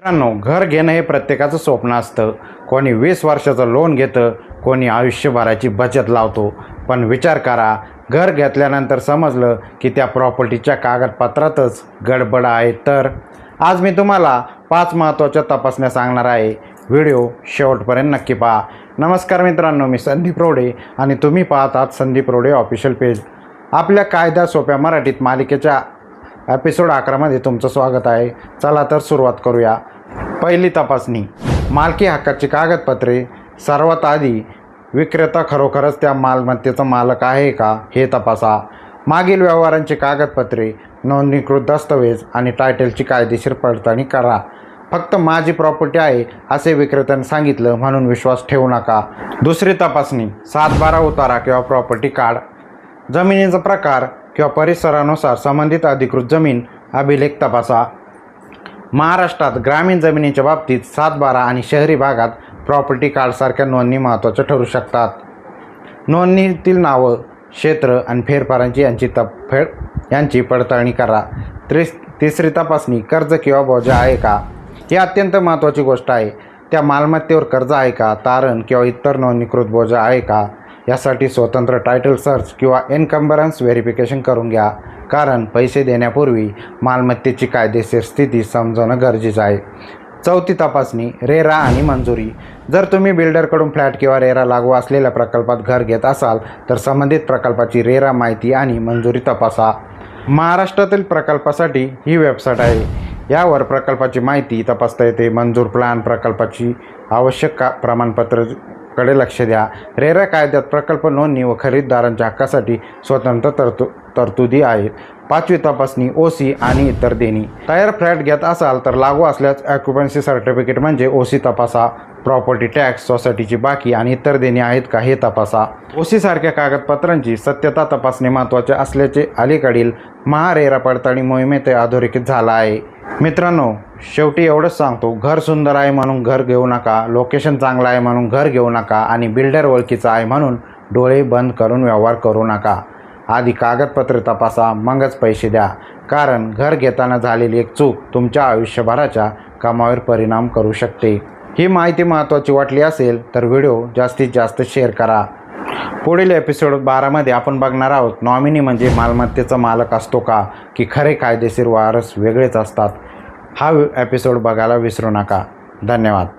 मित्रांनो, घर घेणं हे प्रत्येकाचं स्वप्न असतं. कोणी 20 वर्षाचं लोन घेतं, कोणी आयुष्यभराची बचत लावतो. पण विचार करा, घर घेतल्यानंतर समजलं की त्या प्रॉपर्टीच्या कागदपत्रातच गडबड आहे. तर आज मी तुम्हाला 5 महत्त्वाच्या तपासण्या सांगणार आहे. व्हिडिओ शेवटपर्यंत नक्की पहा. नमस्कार मित्रांनो, मी संदीप रोडे आणि तुम्ही पाहत आहात संदीप रोडे ऑफिशियल पेज. आपल्या कायदा सोप्या मराठीत मालिकेच्या एपिसोड 11 मध्ये तुमचं स्वागत आहे. चला तर सुरुवात करूया. पहिली तपासणी, मालकी हक्काची कागदपत्रे. सर्वात आधी विक्रेता खरोखरच त्या मालमत्तेचा मालक आहे का हे तपासा. मागील व्यवहारांची कागदपत्रे, नोंदणीकृत दस्तऐवज आणि टायटलची कायदेशीर पडताळणी करा. फक्त माझी प्रॉपर्टी आहे असे विक्रेत्याने सांगितलं म्हणून विश्वास ठेवू नका. दुसरी तपासणी, 7/12 उतारा किंवा प्रॉपर्टी कार्ड. जमिनीचा प्रकार किंवा परिसरानुसार संबंधित अधिकृत जमीन अभिलेख तपासा. महाराष्ट्रात ग्रामीण जमिनीच्या बाबतीत 7/12 आणि शहरी भागात प्रॉपर्टी कार्डसारख्या नोंदणी महत्त्वाच्या ठरू शकतात. नोंदणीतील नावं, क्षेत्र आणि फेरफारांची यांची पडताळणी करा. तिसरी तपासणी, कर्ज किंवा बोजा आहे का. ही अत्यंत महत्त्वाची गोष्ट आहे. त्या मालमत्तेवर कर्ज आहे का, तारण किंवा इतर नोंदणीकृत बोजा आहे का. यासाठी स्वतंत्र टायटल सर्च किंवा एन्कम्बरन्स व्हेरिफिकेशन करून घ्या, कारण पैसे देण्यापूर्वी मालमत्तेची कायदेशीर स्थिती समजणं गरजेचं आहे. चौथी तपासणी, रेरा आणि मंजुरी. जर तुम्ही बिल्डरकडून फ्लॅट किंवा रेरा लागू असलेल्या प्रकल्पात घर घेत असाल तर संबंधित प्रकल्पाची रेरा माहिती आणि मंजुरी तपासा. महाराष्ट्रातील प्रकल्पासाठी ही वेबसाईट आहे. यावर प्रकल्पाची माहिती तपासता येते. मंजूर प्लॅन, प्रकल्पाची आवश्यक प्रमाणपत्राकडे लक्ष द्या. रेरा कायद्यात प्रकल्प नोंदणी व खरेदीदारांच्या हक्कासाठी स्वतंत्र तरतुदी आहेत. पाचवी तपासणी, ओसी आणि इतर देणी. तयार फ्लॅट घेत असाल तर लागू असल्यास ऑक्युपन्सी सर्टिफिकेट म्हणजे ओसी तपासा. प्रॉपर्टी टॅक्स, सोसायटीची बाकी आणि इतर देणी आहेत का हे तपासा. ओसी सारख्या कागदपत्रांची सत्यता तपासणे महत्त्वाचे असल्याचे अलीकडील महारेरा पडताळणी मोहिमेत अधोरेखित झाला आहे. मित्रांनो, शेवटी एवढंच सांगतो, घर सुंदर आहे म्हणून घर घेऊ नका, लोकेशन चांगलं आहे म्हणून घर घेऊ नका आणि बिल्डर ओळखीचा आहे म्हणून डोळे बंद करून व्यवहार करू नका. आधी कागदपत्रे तपासा, मगच पैसे द्या, कारण घर घेताना झालेली एक चूक तुमच्या आयुष्यभराच्या कामावर परिणाम करू शकते. ही माहिती महत्त्वाची वाटली असेल तर व्हिडिओ जास्तीत जास्त शेअर करा. पुढील एपिसोड 12 मध्ये आपण बघणार आहोत, नॉमिनी म्हणजे मालमत्तेचा मालक असतो का, की खरे कायदेशीर वारस वेगळेच असतात. हा एपिसोड बघायला विसरू नका. धन्यवाद.